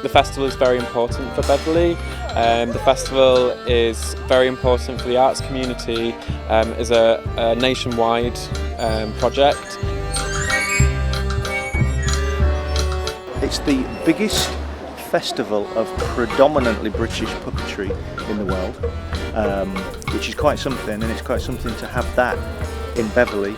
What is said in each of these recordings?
The festival is very important for Beverley. The festival is very important for the arts community as a nationwide project. It's the biggest festival of predominantly British puppetry in the world, which is quite something, and it's quite something to have that in Beverley.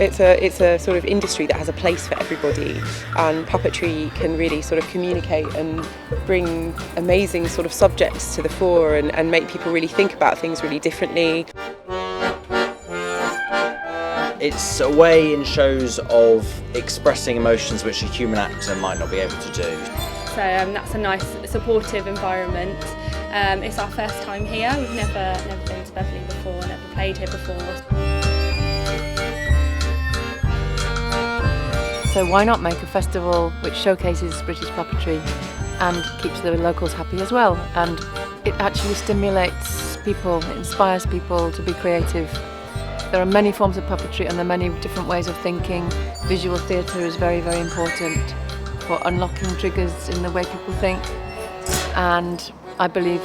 It's a sort of industry that has a place for everybody, and puppetry can really sort of communicate and bring amazing sort of subjects to the fore and make people really think about things really differently. It's a way in shows of expressing emotions which a human actor might not be able to do. So that's a nice supportive environment. It's our first time here. We've never been to Beverley before, never played here before. So why not make a festival which showcases British puppetry and keeps the locals happy as well? And it actually stimulates people, it inspires people to be creative. There are many forms of puppetry and there are many different ways of thinking. Visual theatre is very, very important for unlocking triggers in the way people think. And I believe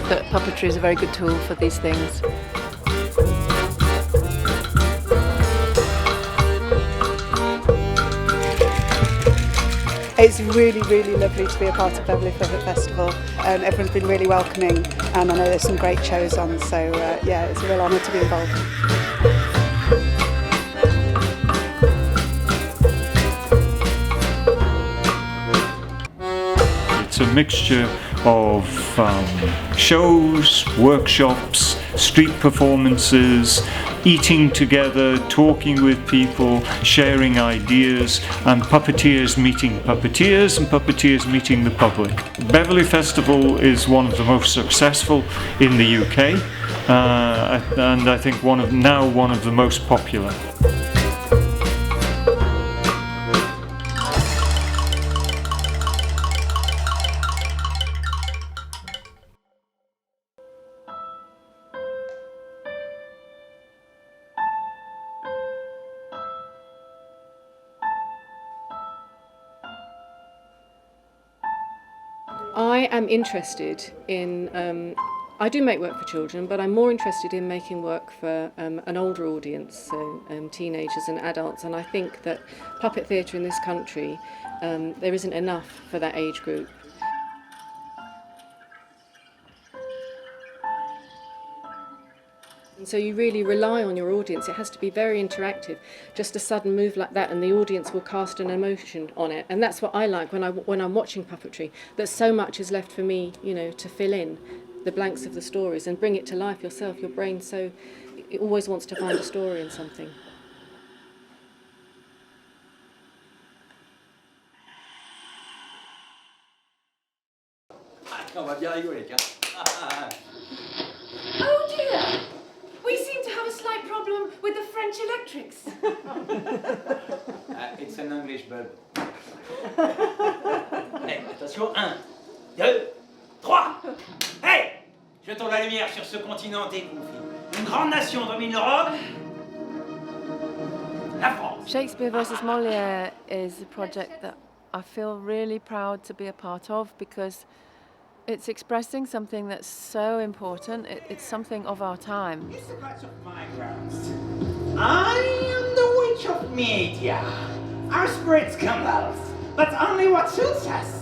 that puppetry is a very good tool for these things. It's really, really lovely to be a part of Beverley Puppet Festival. Everyone's been really welcoming, and I know there's some great shows on, so yeah, it's a real honour to be involved. It's a mixture of shows, workshops, street performances, eating together, talking with people, sharing ideas, and puppeteers meeting puppeteers and puppeteers meeting the public. Beverley Festival is one of the most successful in the UK, and I think one of the most popular. I am interested in, I do make work for children, but I'm more interested in making work for an older audience, so teenagers and adults, and I think that puppet theatre in this country, there isn't enough for that age group. And so you really rely on your audience. It has to be very interactive. Just a sudden move like that and the audience will cast an emotion on it. And that's what I like when I'm watching puppetry, that so much is left for me, you know, to fill in the blanks of the stories and bring it to life yourself. Your brain it always wants to find a story in something. On va bien rigoler, Oh dear! We seem to have a slight problem with the French electrics. It's an English bulb. Hey, attention, 1, 2, 3. Hey! Jetons la lumière sur ce continent déconfit. Une grande nation domine l'Europe. La France. Shakespeare vs Molière is a project that I feel really proud to be a part of because it's expressing something that's so important. It's something of our times. It's much of my grounds. I am the witch of media. Our spirits convulse, but only what suits us.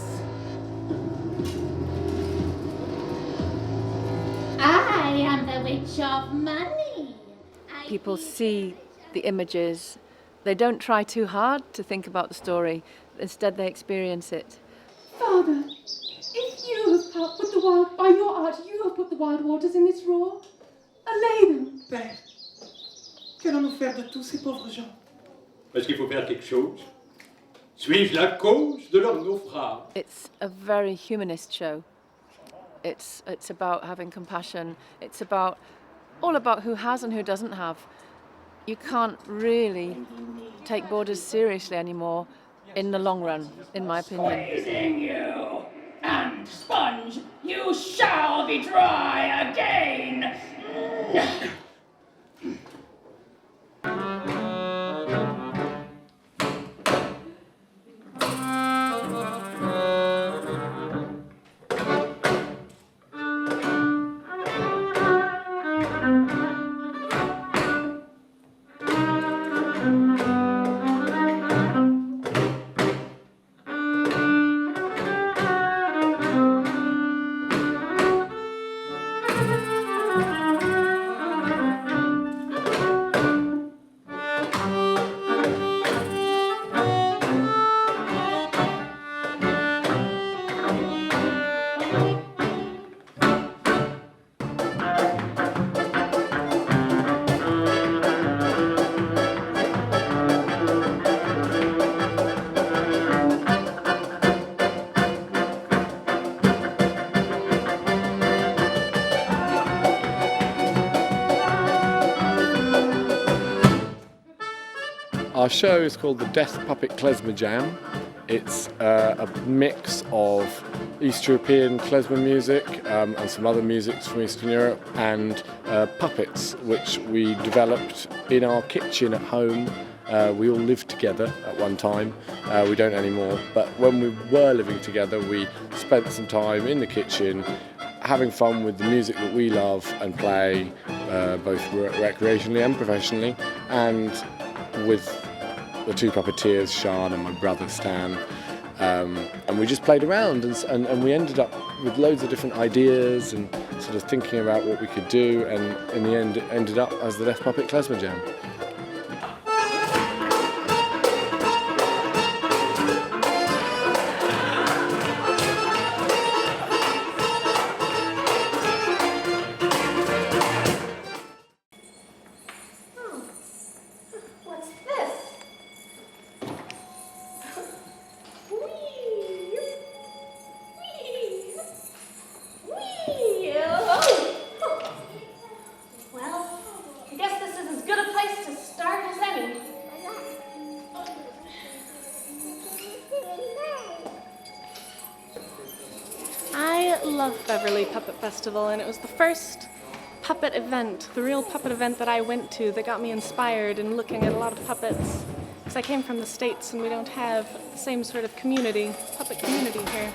I am the witch of money. People see the images. They don't try too hard to think about the story. Instead, they experience it. Father, if you have put the wild, by your art, you have put the wild waters in this roar, allay them. Père, qu'allons-nous faire de tous ces pauvres gens? Est-ce qu'il faut faire quelque chose? Suivre la cause de leur naufrage. It's a very humanist show. It's about having compassion. It's all about who has and who doesn't have. You can't really take borders seriously anymore in the long run, in my opinion. Squeezing you, and sponge, you shall be dry again. Our show is called the Death Puppet Klezmer Jam. It's a mix of East European klezmer music and some other musics from Eastern Europe and puppets, which we developed in our kitchen at home. We all lived together at one time. We don't anymore, but when we were living together, we spent some time in the kitchen having fun with the music that we love and play, both recreationally and professionally, and with the two puppeteers, Sean and my brother Stan, and we just played around and we ended up with loads of different ideas and sort of thinking about what we could do, and in the end it ended up as the Death Puppet Klezmer Jam. I love Beverley Puppet Festival, and it was the first puppet event, the real puppet event that I went to that got me inspired in looking at a lot of puppets. Because I came from the States and we don't have the same sort of community, puppet community here.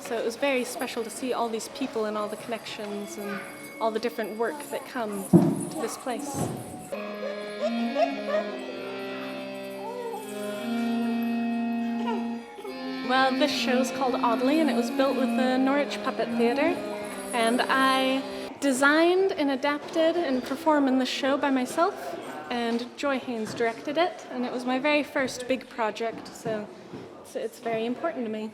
So it was very special to see all these people and all the connections and all the different work that come to this place. Well, this show's called Oddly, and it was built with the Norwich Puppet Theatre, and I designed and adapted and performed in the show by myself, and Joy Haynes directed it, and it was my very first big project, so it's very important to me.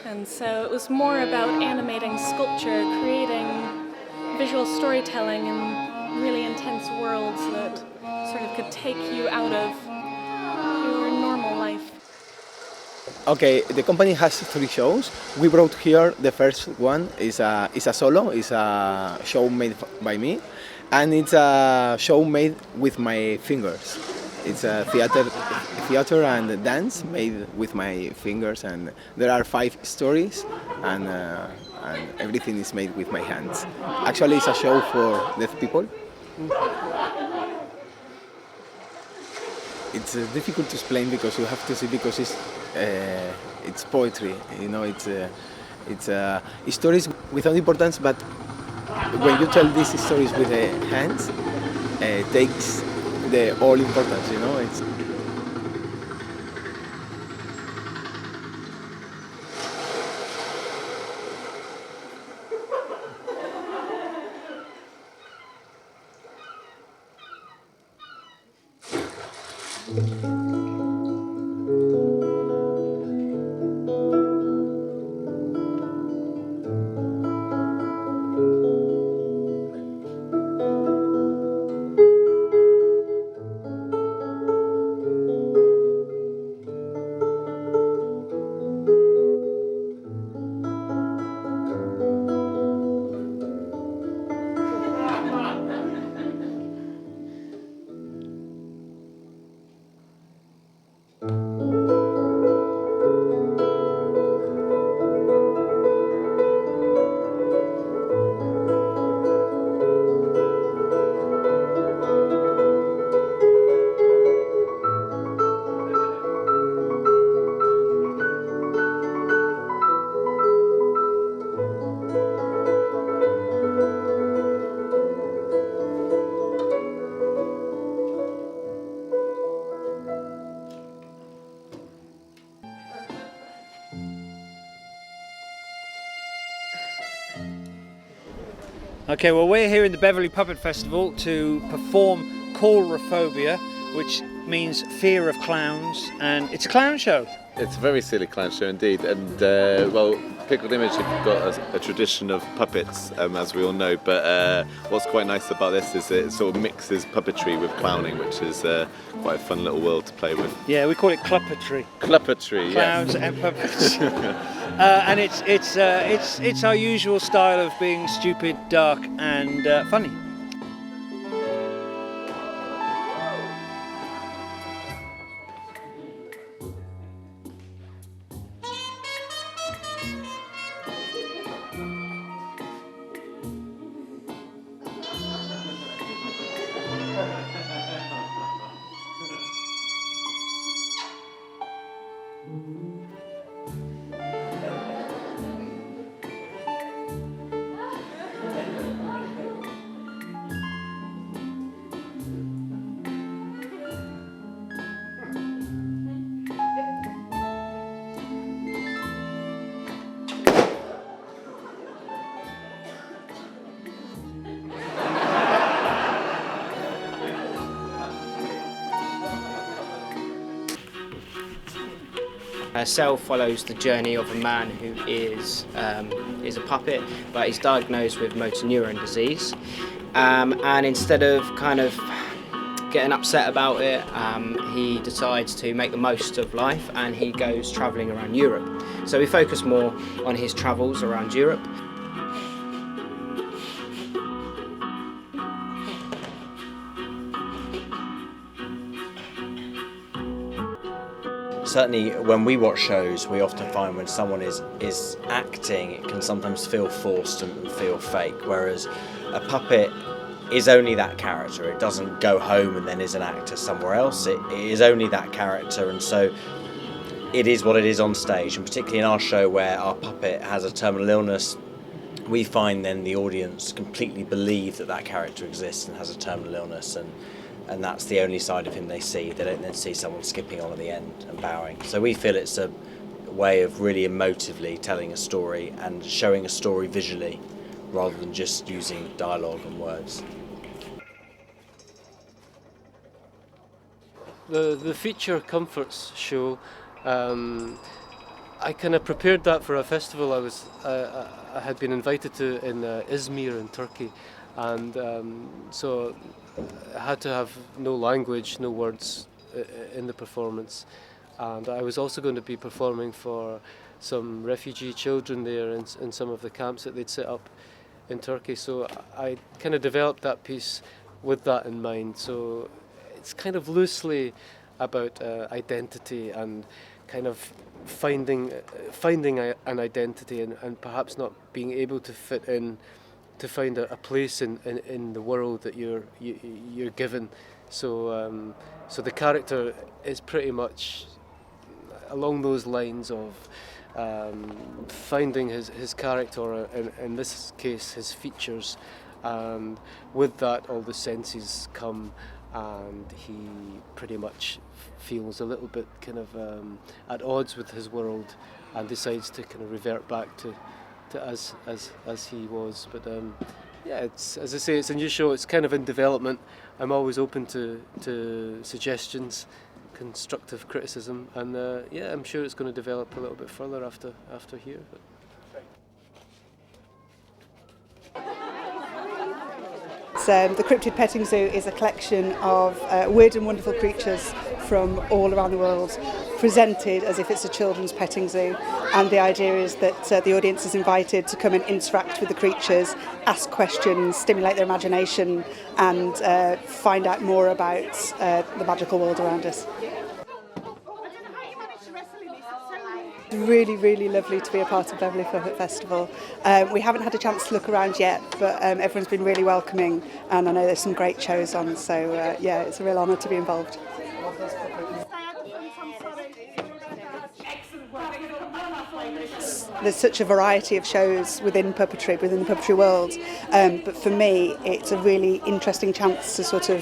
And so it was more about animating sculpture, creating visual storytelling in really intense worlds that sort of could take you out of your normal life. Okay, the company has 3 shows. We brought here the first one is a solo, is a show made by me, and it's a show made with my fingers. It's a theater and dance made with my fingers, and there are 5 stories, and everything is made with my hands. Actually, it's a show for deaf people. It's difficult to explain because you have to see, because it's poetry, you know. It's stories without importance, but when you tell these stories with the hands, it takes the all importance, you know. It's Okay, well we're here in the Beverley Puppet Festival to perform Coulrophobia, which means fear of clowns, and it's a clown show. It's a very silly clown show indeed, and well, Pickled Image have got a tradition of puppets, as we all know, but what's quite nice about this is it sort of mixes puppetry with clowning, which is quite a fun little world to play with. Yeah, we call it Cluppetry. Cluppetry, Clowns yes. and puppets. And it's our usual style of being stupid, dark, and funny. Cell follows the journey of a man who is a puppet, but he's diagnosed with motor neuron disease. And instead of kind of getting upset about it, he decides to make the most of life, and he goes travelling around Europe. So we focus more on his travels around Europe. Certainly when we watch shows, we often find when someone is acting, it can sometimes feel forced and feel fake, whereas a puppet is only that character. It doesn't go home and then is an actor somewhere else. It is only that character, and so it is what it is on stage. And particularly in our show where our puppet has a terminal illness, we find then the audience completely believe that that character exists and has a terminal illness, and that's the only side of him they see. They don't then see someone skipping on at the end and bowing. So we feel it's a way of really emotively telling a story and showing a story visually rather than just using dialogue and words. The feature comforts show, I kind of prepared that for a festival I had been invited to in Izmir in Turkey, and so I had to have no language, no words in the performance. And I was also going to be performing for some refugee children there in some of the camps that they'd set up in Turkey. So I kind of developed that piece with that in mind. So it's kind of loosely about identity and kind of finding an identity and perhaps not being able to fit in, to find a place in the world that you're given. So so the character is pretty much along those lines of finding his character, or in this case his features, and with that all the senses come, and he pretty much feels a little bit kind of at odds with his world and decides to kind of revert back to as he was. But yeah, it's, as I say, it's a new show. It's kind of in development. I'm always open to suggestions, constructive criticism, and yeah, I'm sure it's going to develop a little bit further after here. The Cryptid Petting Zoo is a collection of weird and wonderful creatures from all around the world, presented as if it's a children's petting zoo, and the idea is that the audience is invited to come and interact with the creatures, ask questions, stimulate their imagination, and find out more about the magical world around us. It's really, really lovely to be a part of Beverley Puppet Festival. We haven't had a chance to look around yet, but everyone's been really welcoming, and I know there's some great shows on, so yeah, it's a real honour to be involved. There's such a variety of shows within puppetry, within the puppetry world, but for me it's a really interesting chance to sort of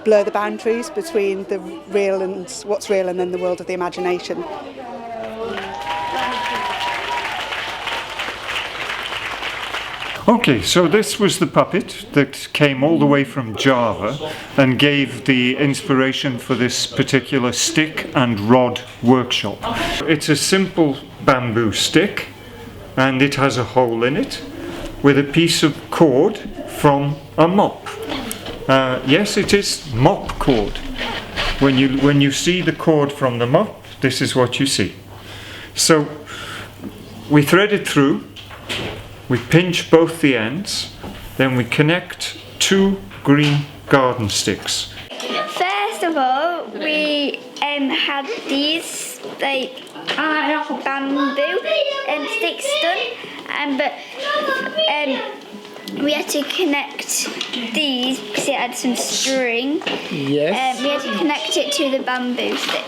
blur the boundaries between the real and what's real and then the world of the imagination. Okay, so this was the puppet that came all the way from Java and gave the inspiration for this particular stick and rod workshop. It's a simple bamboo stick, and it has a hole in it with a piece of cord from a mop. Yes, it is mop cord. When you see the cord from the mop, this is what you see. So we thread it through. We pinch both the ends, then we connect 2 green garden sticks. First of all, we had these like bamboo sticks done, but we had to connect these because it had some string. Yes. We had to connect it to the bamboo stick.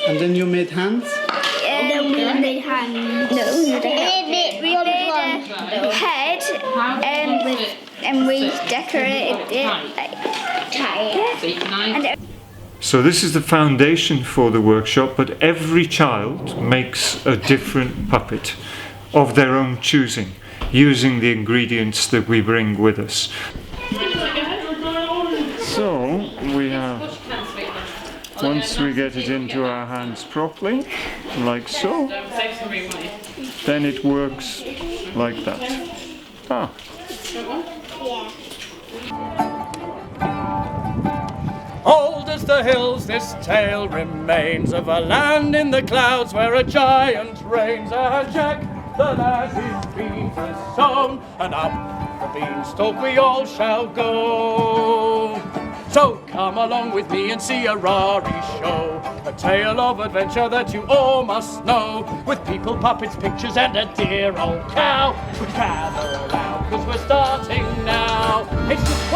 And then you made hands? Then we made hands. No, we made a head, and we decorated it. So this is the foundation for the workshop, but every child makes a different puppet of their own choosing, using the ingredients that we bring with us. So we have, once we get it into our hands properly, like so, then it works like that. Ah. Old as the hills, this tale remains of a land in the clouds where a giant reigns. And Jack, the lad, his beans are sown, and up the beanstalk we all shall go. So come along with me and see a rarity show, a tale of adventure that you all must know, with people, puppets, pictures, and a dear old cow. We gather around 'cause we're starting now. It's just